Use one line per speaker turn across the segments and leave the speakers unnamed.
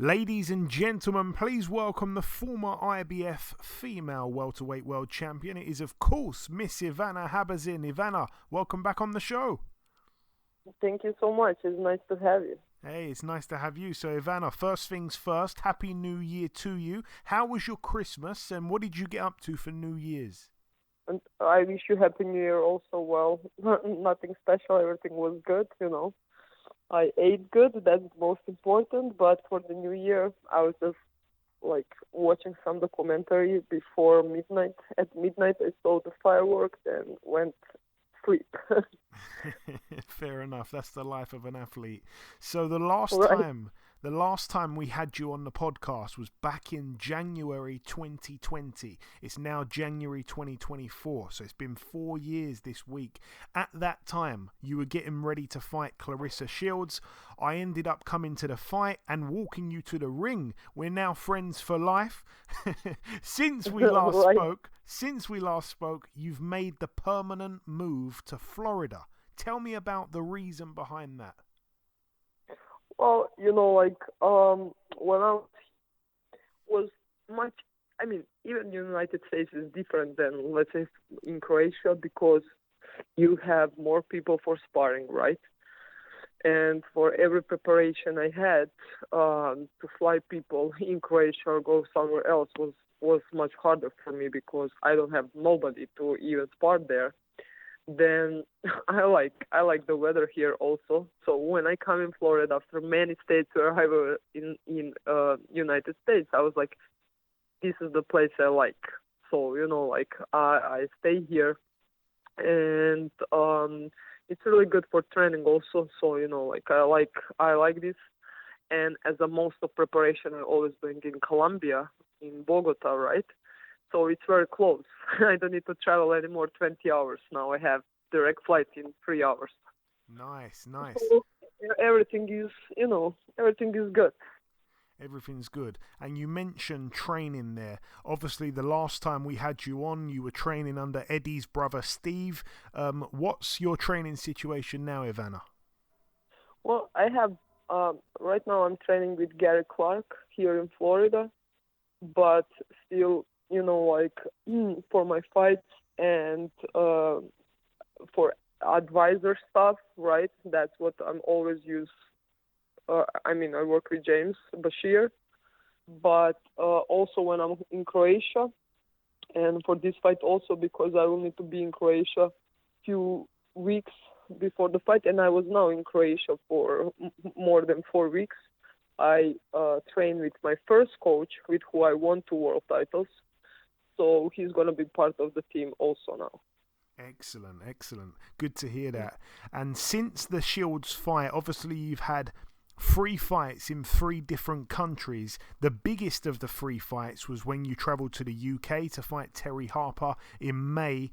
Ladies and gentlemen, please welcome the former IBF female welterweight world champion. It is, of course, Miss Ivana Habazin. Ivana, welcome back on the show.
Thank you so much. It's nice to have you.
Hey, it's nice to have you. So, Ivana, first things first, Happy New Year to you. How was your Christmas and what did you get up to for New Year's?
And I wish you Happy New Year also. Well, nothing special. Everything was good, I ate good. That's most important. But for the New Year, I was just watching some documentary before midnight. At midnight, I saw the fireworks and went sleep.
Fair enough. That's the life of an athlete. So the last time we had you on the podcast was back in January 2020. It's now January 2024, so it's been 4 years this week. At that time, you were getting ready to fight Claressa Shields. I ended up coming to the fight and walking you to the ring. We're now friends for life. Since we last spoke, you've made the permanent move to Florida. Tell me about the reason behind that.
Well, when I was much, even United States is different than, let's say, in Croatia because you have more people for sparring, right? And for every preparation I had to fly people in Croatia or go somewhere else was much harder for me because I don't have nobody to even spar there. Then I like the weather here also. So when I come in Florida after many states where I was in United States, I was like, this is the place I like. So I stay here, and it's really good for training also. So I like this, and as a most of preparation I always doing in Colombia, in Bogota, right? So it's very close. I don't need to travel anymore 20 hours. Now I have direct flight in 3 hours.
Nice.
So everything is good.
Everything's good. And you mentioned training there. Obviously, the last time we had you on, you were training under Eddie's brother, Steve. What's your training situation now, Ivana?
Well, I have, right now I'm training with Gary Clark here in Florida, but still, for my fights and for advisor stuff, right? That's what I'm always use. I work with James Bashir, but also when I'm in Croatia, and for this fight also because I will need to be in Croatia few weeks before the fight, and I was now in Croatia for more than 4 weeks. I trained with my first coach, with who I won 2 world titles. So he's going to be part of the team also now.
Excellent. Good to hear that. And since the Shields fight, obviously you've had 3 fights in 3 different countries. The biggest of the 3 fights was when you travelled to the UK to fight Terry Harper in May,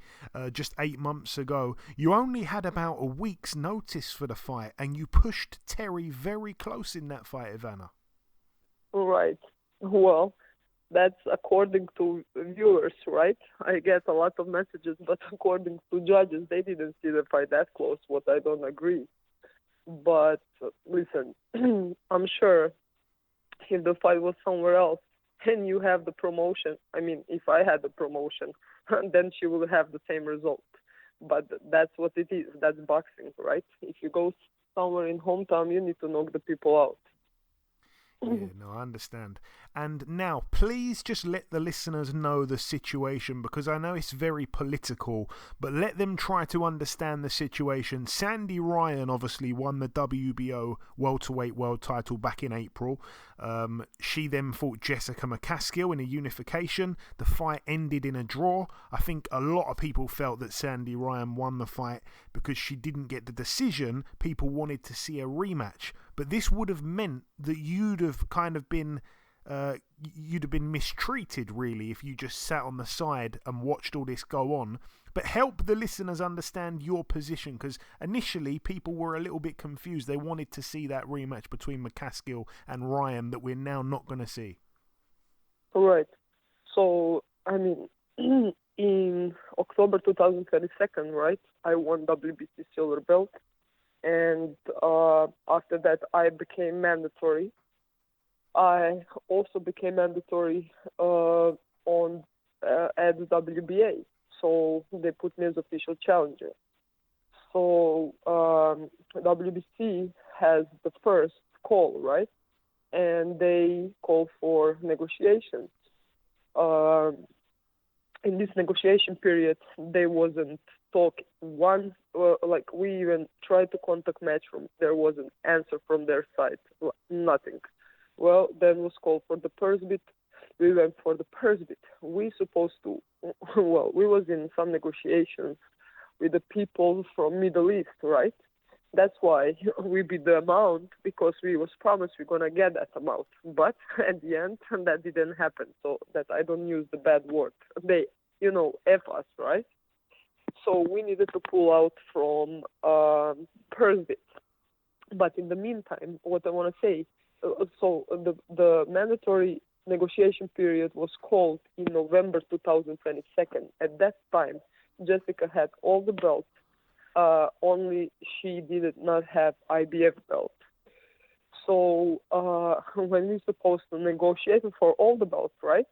just 8 months ago. You only had about a week's notice for the fight, and you pushed Terry very close in that fight, Ivana.
Right. Well, that's according to viewers, right? I get a lot of messages, but according to judges, they didn't see the fight that close, what I don't agree. But listen, I'm sure if the fight was somewhere else and you have the promotion, if I had the promotion, then she will have the same result. But that's what it is. That's boxing, right? If you go somewhere in hometown, you need to knock the people out.
Yeah, no, I understand. And now, please just let the listeners know the situation, because I know it's very political, but let them try to understand the situation. Sandy Ryan obviously won the WBO welterweight world title back in April. She then fought Jessica Mccaskill in a unification. The fight ended in a draw. I think a lot of people felt that Sandy Ryan won the fight because she didn't get the decision. People wanted to see a rematch. But this would have meant that you'd have kind of been mistreated, really, if you just sat on the side and watched all this go on. But help the listeners understand your position, because initially people were a little bit confused. They wanted to see that rematch between Mccaskill and Ryan that we're now not going to see.
Right. So, in October 2022, right, I won WBC silver belt. And after that, I became mandatory I also became mandatory on at the WBA. So they put me as official challenger. So WBC has the first call, right? And they call for negotiations. Um in this negotiation period, there wasn't talk one like we even tried to contact Matchroom. There wasn't answer from their side, nothing. Well, then was called for the purse bid. We went for the purse bid. We supposed to, well, we was in some negotiations with the people from Middle East, right? That's why we bid the amount because we was promised we're gonna get that amount. But at the end, that didn't happen. So that I don't use the bad word. They, F us, right? So we needed to pull out from purse bid. But in the meantime, what I want to say, the mandatory negotiation period was called in November 2022. At that time, Jessica had all the belts. Only she did not have IBF belt. So when we supposed to negotiate for all the belts, right?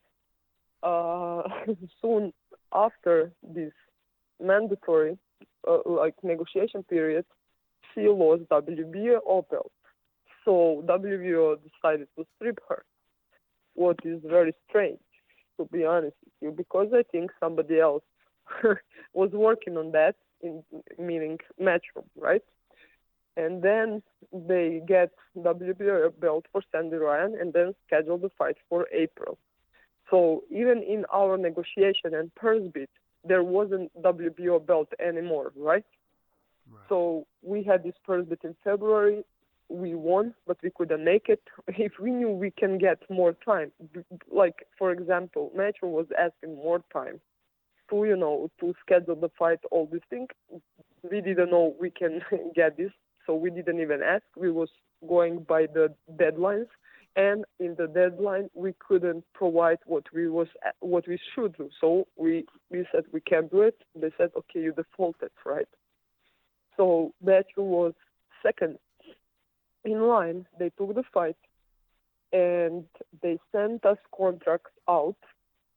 Soon after this mandatory negotiation period, she lost WBO belt. So WBO decided to strip her, what is very strange, to be honest with you, because I think somebody else was working on that, meaning Matchroom, right? And then they get WBO belt for Sandy Ryan and then schedule the fight for April. So even in our negotiation and purse bid, there wasn't WBO belt anymore, right? So we had this purse bid in February. We won, but we couldn't make it. If we knew we can get more time, like for example, Metro was asking more time to schedule the fight, all these things. We didn't know we can get this, so we didn't even ask. We was going by the deadlines, and in the deadline we couldn't provide what we should do. So we said we can't do it. They said, okay, you defaulted, right? So Metro was second in line. They took the fight, and they sent us contracts out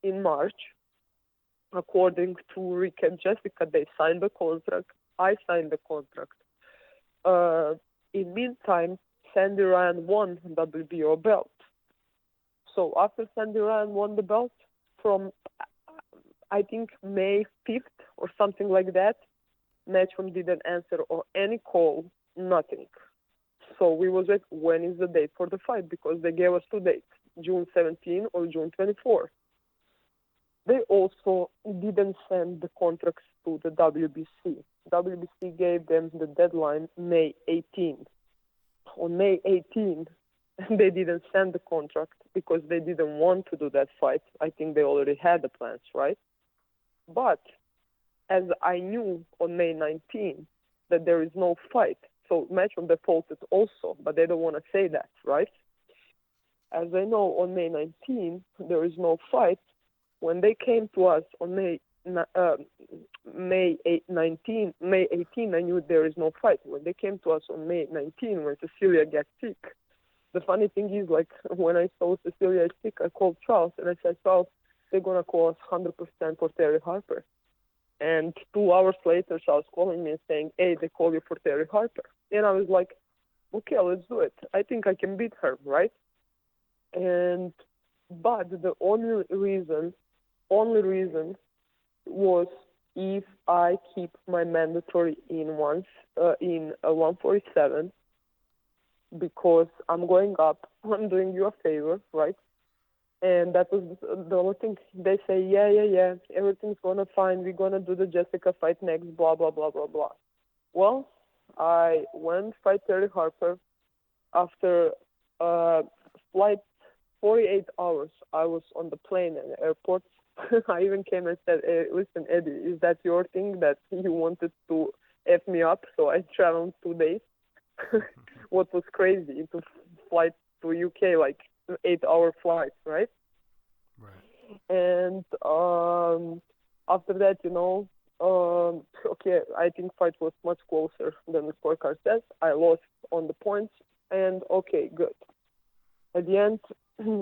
in March. According to Rick and Jessica, they signed the contract. I signed the contract. In meantime, Sandy Ryan won the WBO belt. So after Sandy Ryan won the belt, from I think May 5th or something like that, Matchroom didn't answer or any call, nothing. So we was like, when is the date for the fight? Because they gave us 2 dates, June 17 or June 24. They also didn't send the contracts to the WBC. WBC gave them the deadline May 18. On May 18, they didn't send the contract because they didn't want to do that fight. I think they already had the plans, right? But as I knew on May 19 that there is no fight, so Matchroom defaulted also, but they don't want to say that, right? As I know, on May 19 there is no fight. When they came to us on May 18, I knew there is no fight. When they came to us on May 19, when Cecilia got sick, the funny thing is, like, when I saw Cecilia sick, I called Charles, and I said, Charles, they're going to call us 100% for Terry Harper. And 2 hours later, Charles calling me and saying, hey, they call you for Terry Harper. And I was like, okay, let's do it. I think I can beat her, right? But the only reason was if I keep my mandatory in 147, because I'm going up. I'm doing you a favor, right? And that was the only thing. They say, yeah, everything's gonna fine. We're gonna do the Jessica fight next, blah, blah, blah, blah, blah. Well, I went fight Terry Harper. After flight 48 hours, I was on the plane in the airport. I even came and said, hey, listen, Eddie, is that your thing that you wanted to F me up? So I traveled 2 days. What was crazy, to flight to UK, like 8-hour flight, right? And after that, okay, I think fight was much closer than the scorecard says. I lost on the points, and okay, good. At the end,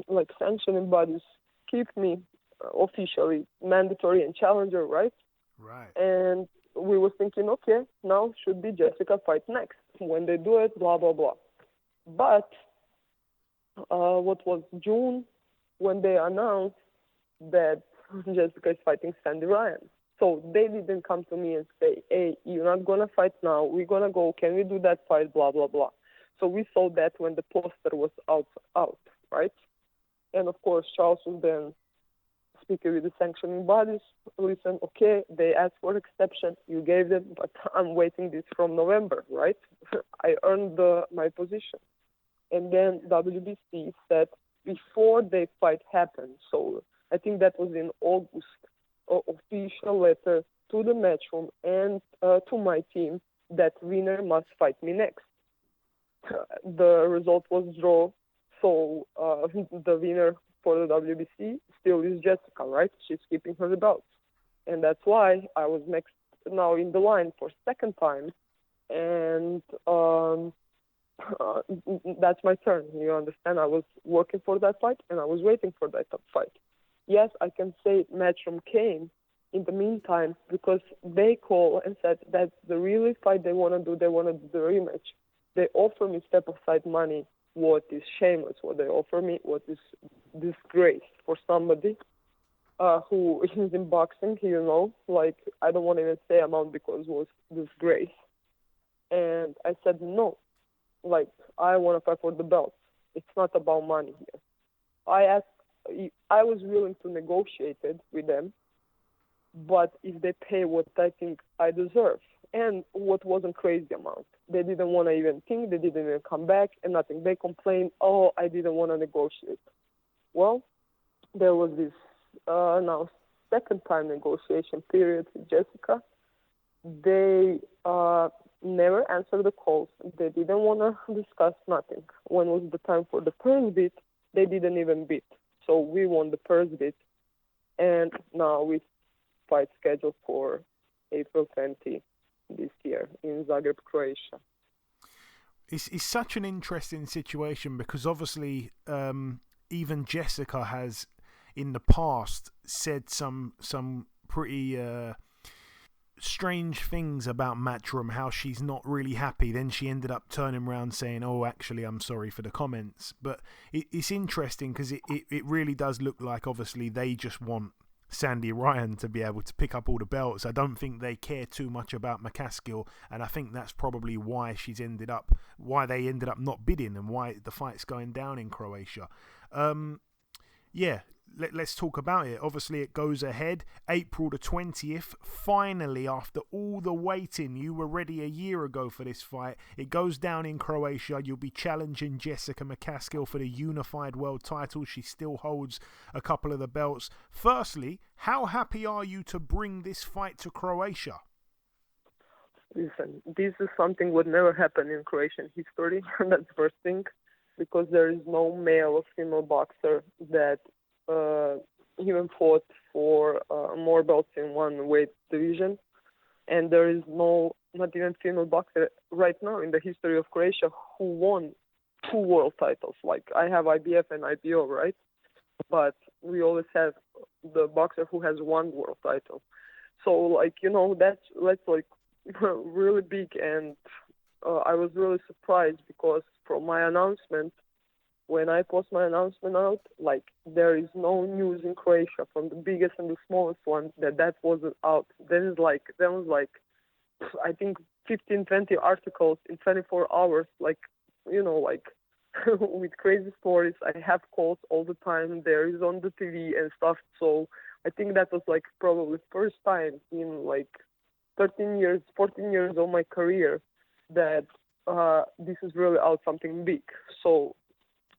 like sanctioning bodies keep me officially mandatory and challenger, right?
Right.
And we were thinking, okay, now should be Jessica fight next. When they do it, blah blah blah. But what was June when they announced that Jessica is fighting Sandy Ryan. So they didn't come to me and say, hey, you're not going to fight now. We're going to go. Can we do that fight? Blah, blah, blah. So we saw that when the poster was out, right? And of course, Charles was then speaking with the sanctioning bodies. Listen, okay, they asked for exception. You gave them, but I'm waiting this from November, right? I earned my position. And then WBC said before the fight happened, so I think that was in August, official letter to the matchroom and to my team that winner must fight me next. The result was draw, so the winner for the WBC still is Jessica, right? She's keeping her belts, and that's why I was next now in the line for second time, and that's my turn. You understand? I was working for that fight, and I was waiting for that fight. Yes, I can say Matchroom came in the meantime because they call and said that's the really fight they want to do. They want to do the rematch. They offer me step aside money. What is shameless? What they offer me? What is disgrace for somebody who is in boxing? You know, like I don't want to even say amount because it was disgrace. And I said no. Like I want to fight for the belt. It's not about money here. I was willing to negotiate it with them, but if they pay what I think I deserve, and what wasn't crazy amount, they didn't want to even think, they didn't even come back, and nothing. They complained, oh, I didn't want to negotiate. Well, there was this now second time negotiation period with Jessica. They never answered the calls. They didn't want to discuss nothing. When was the time for the purse bid, they didn't even bid. So we won the purse bid, and now we fight scheduled for April 20 this year in Zagreb, Croatia.
It's such an interesting situation because obviously even Jessica has in the past said some pretty strange things about Matchroom, how she's not really happy. Then she ended up turning around saying, oh, actually, I'm sorry for the comments. But it's interesting because it really does look like obviously they just want Sandy Ryan to be able to pick up all the belts. I don't think they care too much about Mccaskill, and I think that's probably why they ended up not bidding and why the fight's going down in Croatia. Yeah, let's talk about it. Obviously, it goes ahead April the 20th. Finally, after all the waiting, you were ready a year ago for this fight. It goes down in Croatia. You'll be challenging Jessica Mccaskill for the unified world title. She still holds a couple of the belts. Firstly, how happy are you to bring this fight to Croatia?
Listen, this is something would never happen in Croatian history. That's the first thing, because there is no male or female boxer that even fought for more belts in one weight division, and there is not even female boxer right now in the history of Croatia who won 2 world titles. Like I have IBF and IBO, right? But we always have the boxer who has 1 world title. So like that's like really big, and I was really surprised because from my announcement. When I post my announcement out, like there is no news in Croatia from the biggest and the smallest one that wasn't out. There was like I think 15, 20 articles in 24 hours, like like with crazy stories. I have calls all the time. There is on the TV and stuff. So I think that was like probably first time in like 13 years, 14 years of my career that this is really out something big. So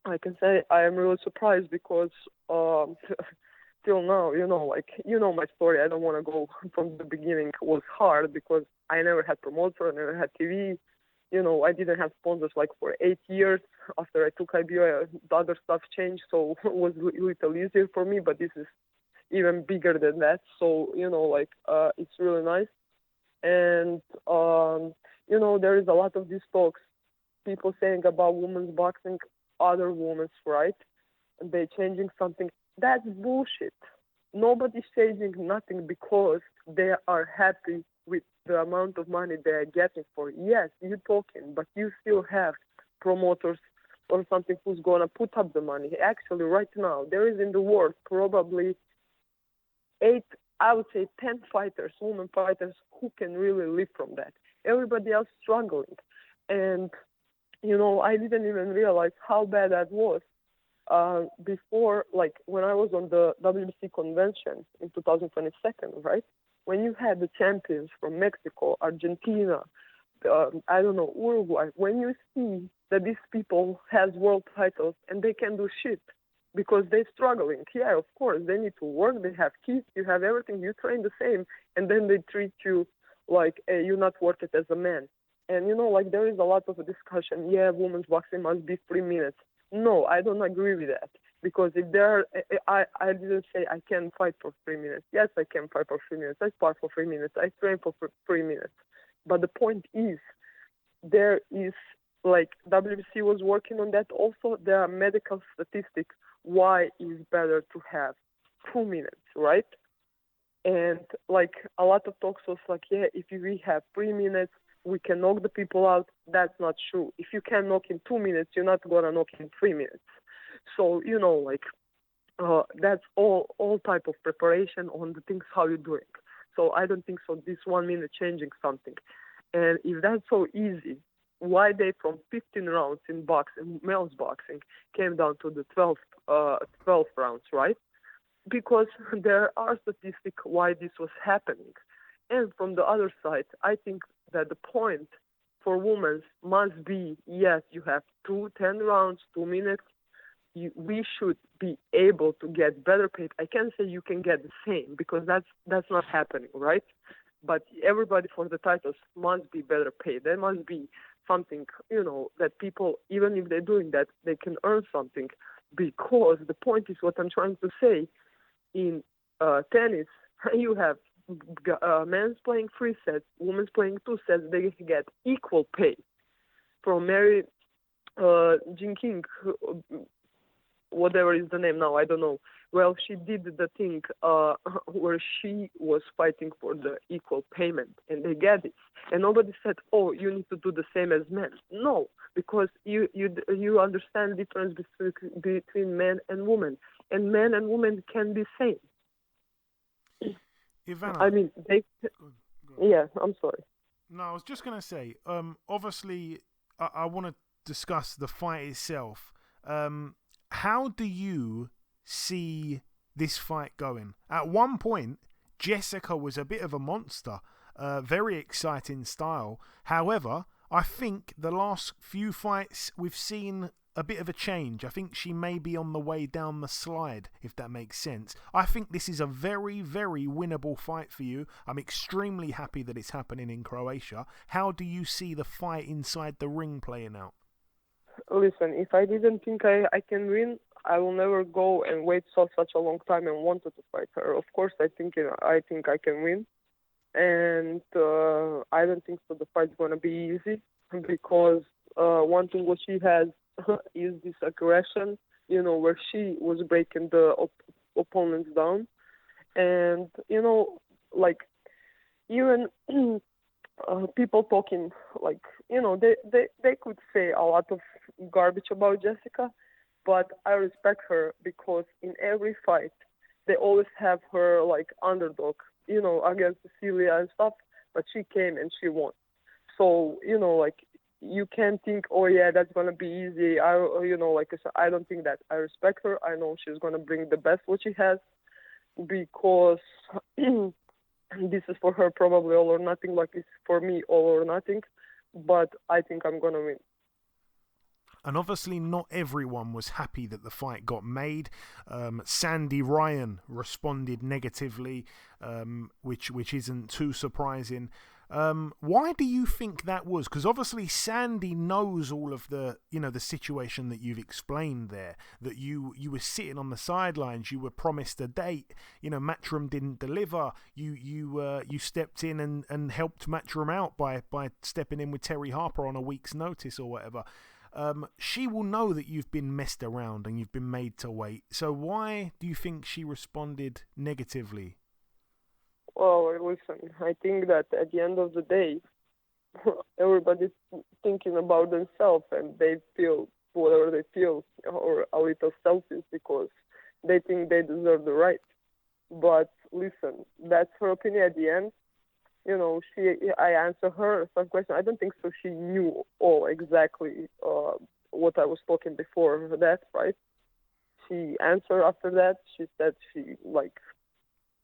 I can say I am really surprised because till now, my story. I don't want to go from the beginning. It was hard because I never had promoter, I never had TV. I didn't have sponsors like for 8 years. After I took IBO, the other stuff changed, so it was a little easier for me. But this is even bigger than that. So it's really nice. And there is a lot of these talks, people saying about women's boxing. other women's rights. They're changing something. That's bullshit. Nobody's changing nothing because they are happy with the amount of money they are getting for. Yes, you're talking, but you still have promoters or something who's going to put up the money. Actually, right now, there is in the world probably 8, I would say 10 fighters, women fighters, who can really live from that. Everybody else struggling. And, I didn't even realize how bad that was. Before, like when I was on the WBC convention in 2022, right? When you had the champions from Mexico, Argentina, I don't know, Uruguay, when you see that these people has world titles and they can do shit because they're struggling. Yeah, of course, they need to work, they have kids, you have everything, you train the same, and then they treat you like you're not worth it as a man. And, like there is a lot of discussion, yeah, women's boxing must be 3 minutes. No, I don't agree with that. Because if there, I didn't say I can fight for 3 minutes. Yes, I can fight for 3 minutes. I spar for 3 minutes. I train for 3 minutes. But the point is, there is, like, WBC was working on that also. There are medical statistics why it's better to have 2 minutes, right? And, like, a lot of talks was like, yeah, if we have 3 minutes, we can knock the people out. That's not true. If you can knock in 2 minutes, you're not going to knock in 3 minutes. So, that's all type of preparation on the things how you're doing. So I don't think so this 1 minute changing something. And if that's so easy, why they from 15 rounds in males boxing came down to the 12 rounds, right? Because there are statistics why this was happening. And from the other side, I think that the point for women must be, yes, you have 10 rounds, 2 minutes. We should be able to get better paid. I can't say you can get the same because that's not happening, right? But everybody for the titles must be better paid. There must be something, that people, even if they're doing that, they can earn something. Because the point is what I'm trying to say, in tennis, you have men's playing 3 sets, women's playing 2 sets, they get equal pay. From Mary Jean King, whatever is the name now, I don't know. Well, she did the thing where she was fighting for the equal payment, and they get it. And nobody said, oh, you need to do the same as men. No, because you understand the difference between men and women. And men and women can be same.
Ivana,
I mean,
go on.
Yeah, I'm sorry.
No, I was just going to say, obviously, I want to discuss the fight itself. How do you see this fight going? At one point, Jessica was a bit of a monster, very exciting style. However, I think the last few fights we've seen a bit of a change. I think she may be on the way down the slide, if that makes sense. I think this is a very, very winnable fight for you. I'm extremely happy that it's happening in Croatia. How do you see the fight inside the ring playing out?
Listen, if I didn't think I can win, I will never go and wait such a long time and wanted to fight her. Of course, I think I can win, and I don't think so. The fight's gonna be easy because one thing what she has is this aggression, where she was breaking the opponents down, and like even people talking like they could say a lot of garbage about Jessica, but I respect her because in every fight they always have her like underdog, against Cecilia and stuff, but she came and she won. So like you can't think, oh yeah, that's gonna be easy. Like I said, I don't think that. I respect her. I know she's gonna bring the best what she has because this is for her probably all or nothing, like it's for me all or nothing. But I think I'm gonna win.
And obviously not everyone was happy that the fight got made. Sandy Ryan responded negatively, which isn't too surprising. Why do you think that was? Because obviously Sandy knows all of the situation that you've explained there. That you were sitting on the sidelines, you were promised a date. Matchroom didn't deliver. You stepped in and helped Matchroom out by stepping in with Terry Harper on a week's notice or whatever. she will know that you've been messed around and you've been made to wait. So why do you think she responded negatively?
Well, listen, I think that at the end of the day, everybody's thinking about themselves and they feel whatever they feel, or a little selfish because they think they deserve the right. But listen, that's her opinion at the end. I answer her some question. I don't think so. She knew all exactly what I was talking before that, right? She answered after that. She said she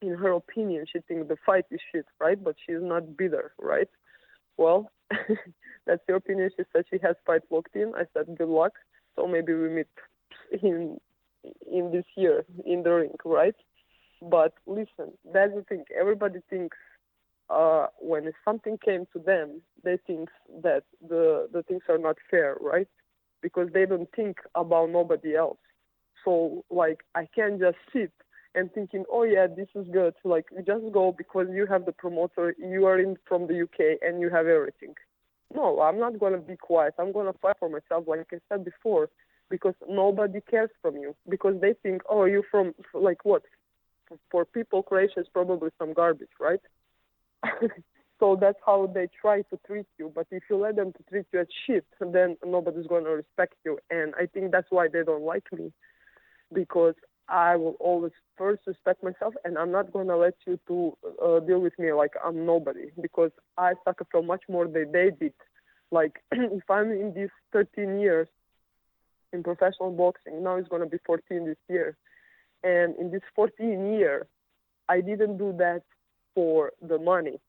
in her opinion, she thinks the fight is shit, right? But she's not bitter, right? Well, that's her opinion. She said she has fight locked in. I said good luck. So maybe we meet in this year in the ring, right? But listen, that's the thing. Everybody thinks when something came to them, they think that the things are not fair, right? Because they don't think about nobody else. So I can't just sit and thinking, oh yeah, this is good. Just go because you have the promoter, you are in from the UK and you have everything. No, I'm not gonna be quiet. I'm gonna fight for myself, like I said before, because nobody cares from you. Because they think, oh, you from what? For people, Croatia is probably some garbage, right? So that's how they try to treat you. But if you let them to treat you as shit, then nobody's gonna respect you. And I think that's why they don't like me, because I will always first respect myself, and I'm not going to let you to deal with me like I'm nobody, because I suffer so much more than they did. If I'm in these 13 years in professional boxing, now it's going to be 14 this year, and in this 14 year, I didn't do that for the money,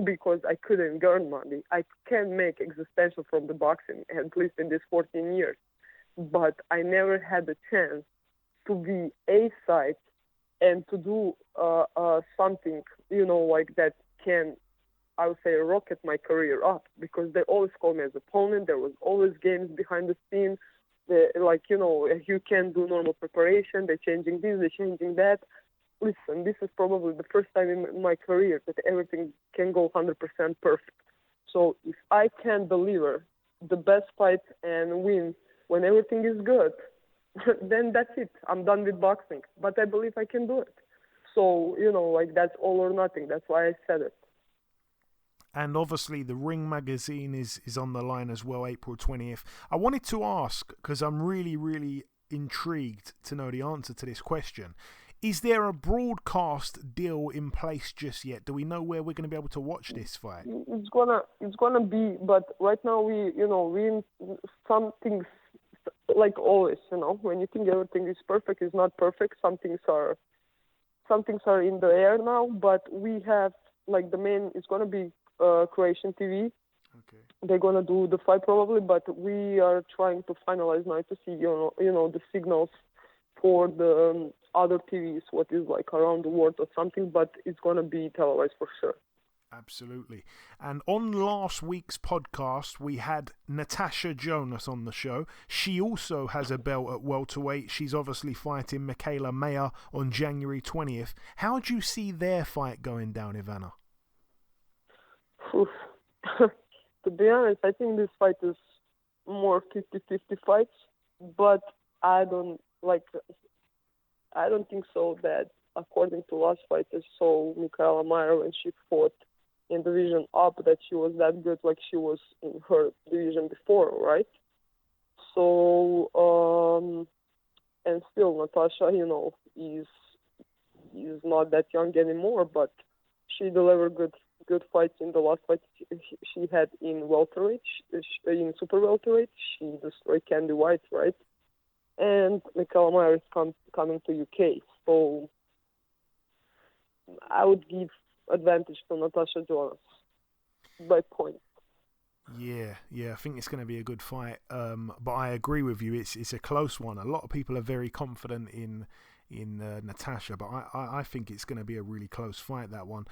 because I couldn't earn money. I can make existential from the boxing, at least in these 14 years, but I never had the chance to be a side and to do something, that can, I would say, rocket my career up, because they always call me as opponent. There was always games behind the scenes. You can't do normal preparation. They're changing this, they're changing that. Listen, this is probably the first time in my career that everything can go 100% perfect. So if I can deliver the best fight and win when everything is good, then that's it. I'm done with boxing. But I believe I can do it. So, that's all or nothing. That's why I said it.
And obviously the Ring magazine is on the line as well, April 20th. I wanted to ask, because I'm really, really intrigued to know the answer to this question. Is there a broadcast deal in place just yet? Do we know where we're going to be able to watch this fight?
It's gonna be, but right now we in some things, like always, when you think everything is perfect, it's not perfect. Some things are in the air now, but we have the main is gonna be Croatian TV.
Okay.
They're gonna do the fight probably, but we are trying to finalize now to see the signals for the other TVs, what is around the world or something, but it's gonna be televised for sure.
Absolutely. And on last week's podcast, we had Natasha Jonas on the show. She also has a belt at welterweight. She's obviously fighting Michaela Mayer on January 20th. How do you see their fight going down, Ivana?
To be honest, I think this fight is more 50-50 fights, but I don't think so that according to last fight I saw Michaela Mayer when she fought in division up, that she was that good like she was in her division before, right? So and still Natasha, is not that young anymore, but she delivered good fights in the last fight she had in welterweight, in super welterweight. She destroyed Candy White, right? And Michaela Mayer is coming to UK, so I would give advantage to Natasha Jonas by point.
Yeah, I think it's going to be a good fight. But I agree with you. It's a close one. A lot of people are very confident in Natasha, but I think it's going to be a really close fight, that one.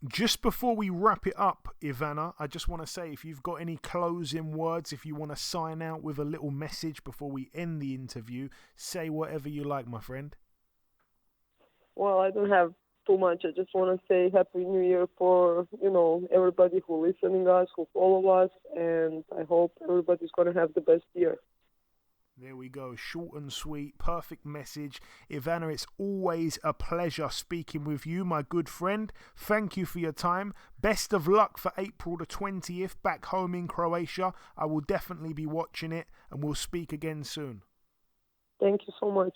Just before we wrap it up, Ivana, I just want to say, if you've got any closing words, if you want to sign out with a little message before we end the interview, say whatever you like, my friend.
Well, I don't have too much. I just want to say Happy New Year for, everybody who listening us, who follow us, and I hope everybody's going to have the best year.
There we go. Short and sweet. Perfect message. Ivana, it's always a pleasure speaking with you, my good friend. Thank you for your time. Best of luck for April the 20th back home in Croatia. I will definitely be watching it, and we'll speak again soon.
Thank you so much.